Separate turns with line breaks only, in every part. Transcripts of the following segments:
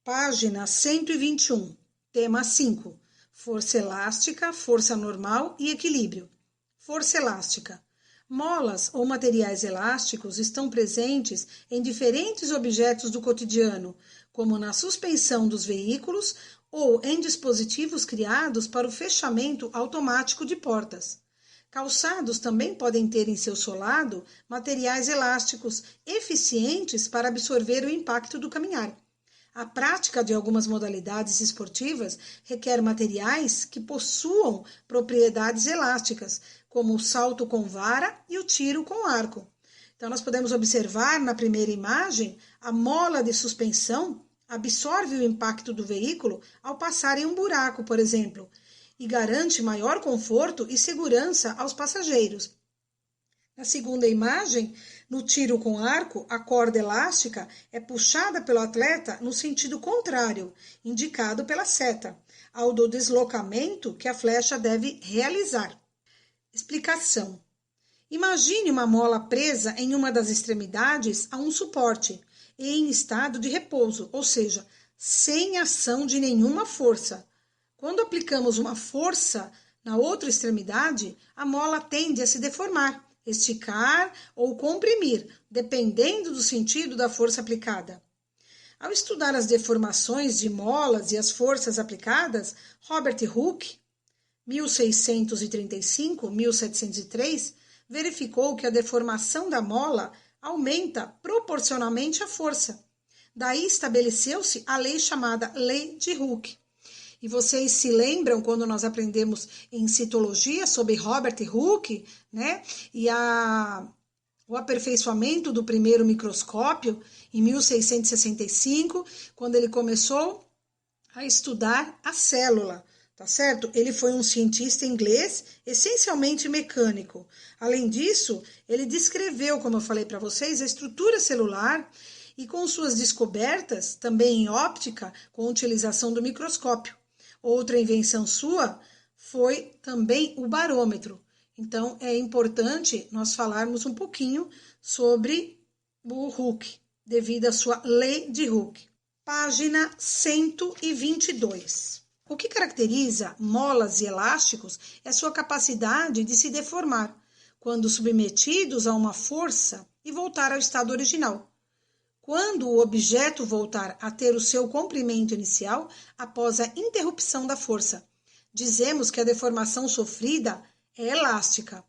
Página 121, tema 5, força elástica, força normal e equilíbrio. Força elástica. Molas ou materiais elásticos estão presentes em diferentes objetos do cotidiano, como na suspensão dos veículos ou em dispositivos criados para o fechamento automático de portas. Calçados também podem ter em seu solado materiais elásticos eficientes para absorver o impacto do caminhar. A prática de algumas modalidades esportivas requer materiais que possuam propriedades elásticas, como o salto com vara e o tiro com arco. Então, nós podemos observar na primeira imagem, a mola de suspensão absorve o impacto do veículo ao passar em um buraco, por exemplo, e garante maior conforto e segurança aos passageiros. Na segunda imagem, no tiro com arco, a corda elástica é puxada pelo atleta no sentido contrário, indicado pela seta, ao do deslocamento que a flecha deve realizar. Explicação. Imagine uma mola presa em uma das extremidades a um suporte e em estado de repouso, ou seja, sem ação de nenhuma força. Quando aplicamos uma força na outra extremidade, a mola tende a se deformar, esticar ou comprimir, dependendo do sentido da força aplicada. Ao estudar as deformações de molas e as forças aplicadas, Robert Hooke, 1635-1703, verificou que a deformação da mola aumenta proporcionalmente à força. Daí estabeleceu-se a lei chamada Lei de Hooke. E vocês se lembram quando nós aprendemos em citologia sobre Robert Hooke, né? E o aperfeiçoamento do primeiro microscópio em 1665, quando ele começou a estudar a célula, tá certo? Ele foi um cientista inglês, essencialmente mecânico. Além disso, ele descreveu, como eu falei para vocês, a estrutura celular e com suas descobertas, também em óptica, com a utilização do microscópio. Outra invenção sua foi também o barômetro. Então, é importante nós falarmos um pouquinho sobre o Hooke, devido à sua lei de Hooke. Página 122. O que caracteriza molas e elásticos é sua capacidade de se deformar, quando submetidos a uma força e voltar ao estado original. Quando o objeto voltar a ter o seu comprimento inicial após a interrupção da força, dizemos que a deformação sofrida é elástica.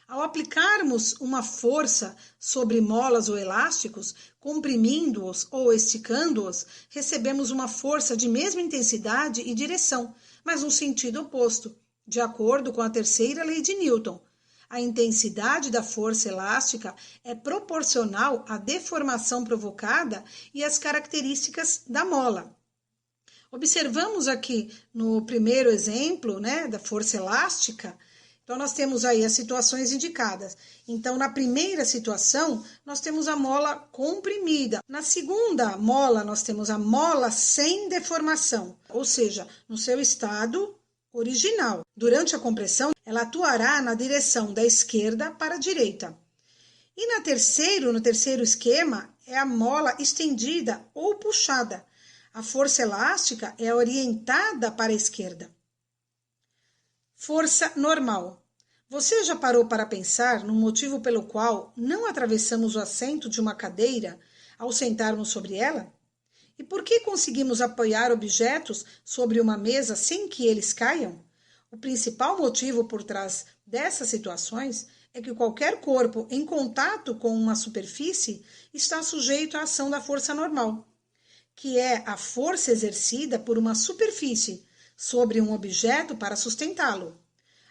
Ao aplicarmos uma força sobre molas ou elásticos, comprimindo-os ou esticando-os, recebemos uma força de mesma intensidade e direção, mas no sentido oposto, de acordo com a terceira lei de Newton. A intensidade da força elástica é proporcional à deformação provocada e às características da mola. Observamos aqui no primeiro exemplo, né, da força elástica. Então, nós temos aí as situações indicadas. Então, na primeira situação, nós temos a mola comprimida. Na segunda mola, nós temos a mola sem deformação, ou seja, no seu estado original. Durante a compressão, ela atuará na direção da esquerda para a direita. E no terceiro esquema, é a mola estendida ou puxada. A força elástica é orientada para a esquerda. Força normal. Você já parou para pensar no motivo pelo qual não atravessamos o assento de uma cadeira ao sentarmos sobre ela? E por que conseguimos apoiar objetos sobre uma mesa sem que eles caiam? O principal motivo por trás dessas situações é que qualquer corpo em contato com uma superfície está sujeito à ação da força normal, que é a força exercida por uma superfície sobre um objeto para sustentá-lo.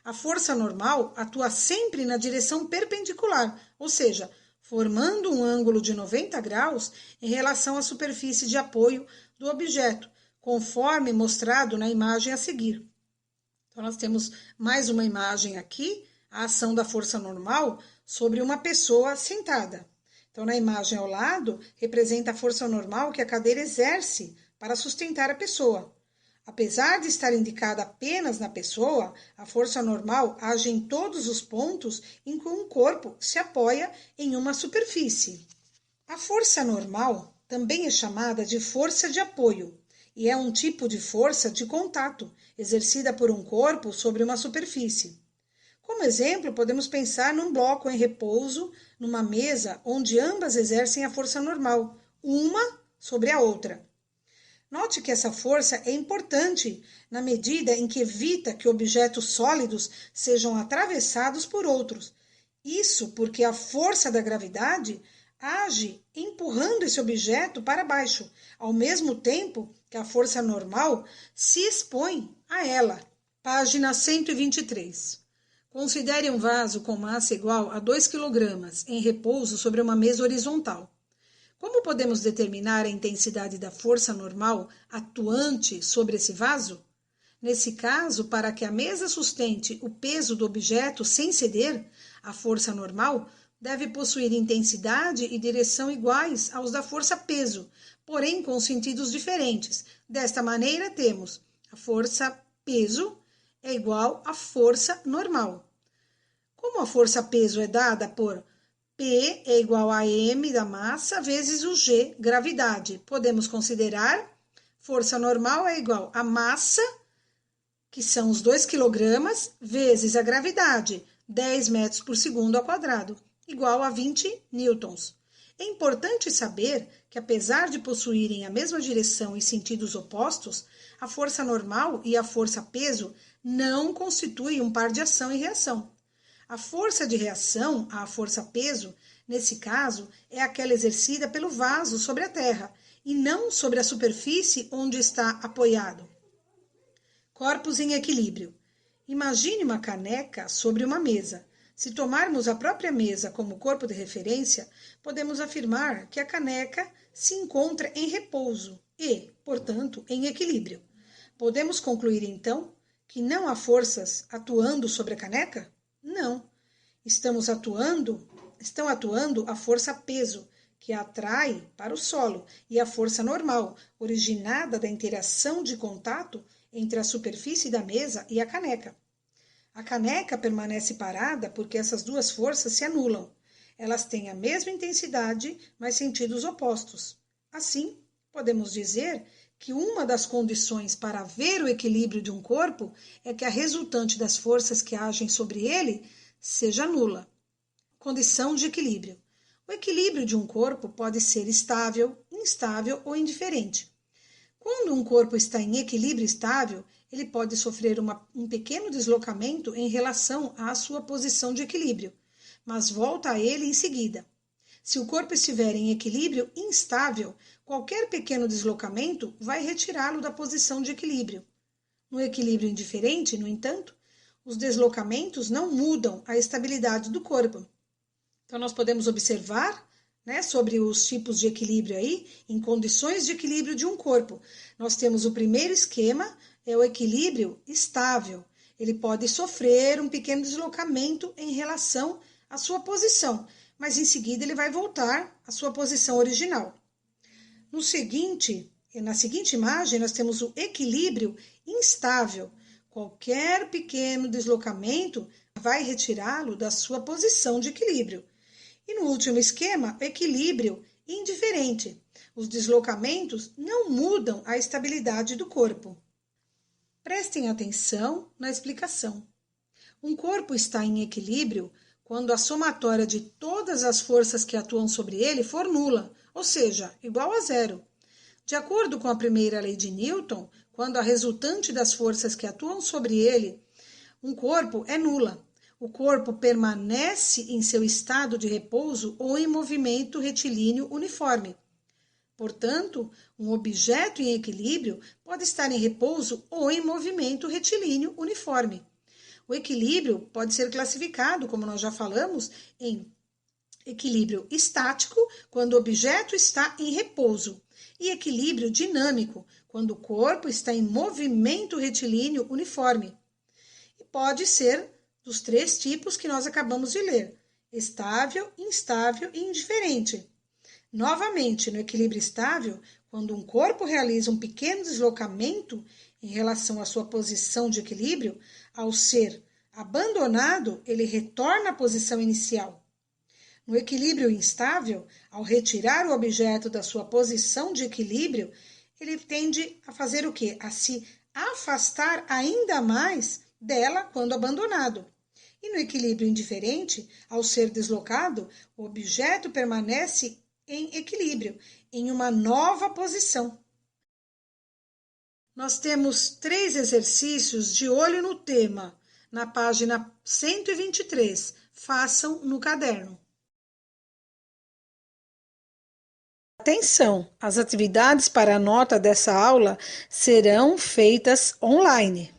A força normal atua sempre na direção perpendicular, ou seja, formando um ângulo de 90 graus em relação à superfície de apoio do objeto, conforme mostrado na imagem a seguir. Então, nós temos mais uma imagem aqui, a ação da força normal sobre uma pessoa sentada. Então, na imagem ao lado, representa a força normal que a cadeira exerce para sustentar a pessoa. Apesar de estar indicada apenas na pessoa, a força normal age em todos os pontos em que um corpo se apoia em uma superfície. A força normal também é chamada de força de apoio e é um tipo de força de contato, exercida por um corpo sobre uma superfície. Como exemplo, podemos pensar num bloco em repouso, numa mesa onde ambas exercem a força normal, uma sobre a outra. Note que essa força é importante na medida em que evita que objetos sólidos sejam atravessados por outros. Isso porque a força da gravidade age empurrando esse objeto para baixo, ao mesmo tempo que a força normal se expõe a ela. Página 123. Considere um vaso com massa igual a 2 kg em repouso sobre uma mesa horizontal. Como podemos determinar a intensidade da força normal atuante sobre esse vaso? Nesse caso, para que a mesa sustente o peso do objeto sem ceder, a força normal deve possuir intensidade e direção iguais aos da força peso, porém com sentidos diferentes. Desta maneira, temos a força peso é igual à força normal. Como a força peso é dada por P é igual a M da massa vezes o G, gravidade. Podemos considerar força normal é igual a massa, que são os 2 kg, vezes a gravidade, 10 metros por segundo ao quadrado, igual a 20 newtons. É importante saber que, apesar de possuírem a mesma direção e sentidos opostos, a força normal e a força peso não constituem um par de ação e reação. A força de reação, a força peso, nesse caso, é aquela exercida pelo vaso sobre a terra e não sobre a superfície onde está apoiado. Corpos em equilíbrio. Imagine uma caneca sobre uma mesa. Se tomarmos a própria mesa como corpo de referência, podemos afirmar que a caneca se encontra em repouso e, portanto, em equilíbrio. Podemos concluir, então, que não há forças atuando sobre a caneca? Não. Estão atuando a força peso, que a atrai para o solo, e a força normal, originada da interação de contato entre a superfície da mesa e a caneca. A caneca permanece parada porque essas duas forças se anulam. Elas têm a mesma intensidade, mas sentidos opostos. Assim, podemos dizer que uma das condições para haver o equilíbrio de um corpo é que a resultante das forças que agem sobre ele seja nula. Condição de equilíbrio. O equilíbrio de um corpo pode ser estável, instável ou indiferente. Quando um corpo está em equilíbrio estável, ele pode sofrer um pequeno deslocamento em relação à sua posição de equilíbrio, mas volta a ele em seguida. Se o corpo estiver em equilíbrio instável, qualquer pequeno deslocamento vai retirá-lo da posição de equilíbrio. No equilíbrio indiferente, no entanto, os deslocamentos não mudam a estabilidade do corpo. Então, nós podemos observar, sobre os tipos de equilíbrio aí, em condições de equilíbrio de um corpo. Nós temos o primeiro esquema, é o equilíbrio estável. Ele pode sofrer um pequeno deslocamento em relação à sua posição, mas em seguida ele vai voltar à sua posição original. Na seguinte imagem, nós temos o equilíbrio instável. Qualquer pequeno deslocamento vai retirá-lo da sua posição de equilíbrio. E no último esquema, o equilíbrio indiferente. Os deslocamentos não mudam a estabilidade do corpo. Prestem atenção na explicação. Um corpo está em equilíbrio quando a somatória de todas as forças que atuam sobre ele for nula, ou seja, igual a zero. De acordo com a primeira lei de Newton, quando a resultante das forças que atuam sobre ele, um corpo é nula. O corpo permanece em seu estado de repouso ou em movimento retilíneo uniforme. Portanto, um objeto em equilíbrio pode estar em repouso ou em movimento retilíneo uniforme. O equilíbrio pode ser classificado, como nós já falamos, em equilíbrio estático, quando o objeto está em repouso, e equilíbrio dinâmico, quando o corpo está em movimento retilíneo uniforme. E pode ser dos três tipos que nós acabamos de ler: estável, instável e indiferente. Novamente, no equilíbrio estável, quando um corpo realiza um pequeno deslocamento em relação à sua posição de equilíbrio, ao ser abandonado, ele retorna à posição inicial. No equilíbrio instável, ao retirar o objeto da sua posição de equilíbrio, ele tende a fazer o quê? A se afastar ainda mais dela quando abandonado. E no equilíbrio indiferente, ao ser deslocado, o objeto permanece em equilíbrio, em uma nova posição. Nós temos 3 exercícios de olho no tema, na página 123. Façam no caderno. Atenção! As atividades para a nota dessa aula serão feitas online.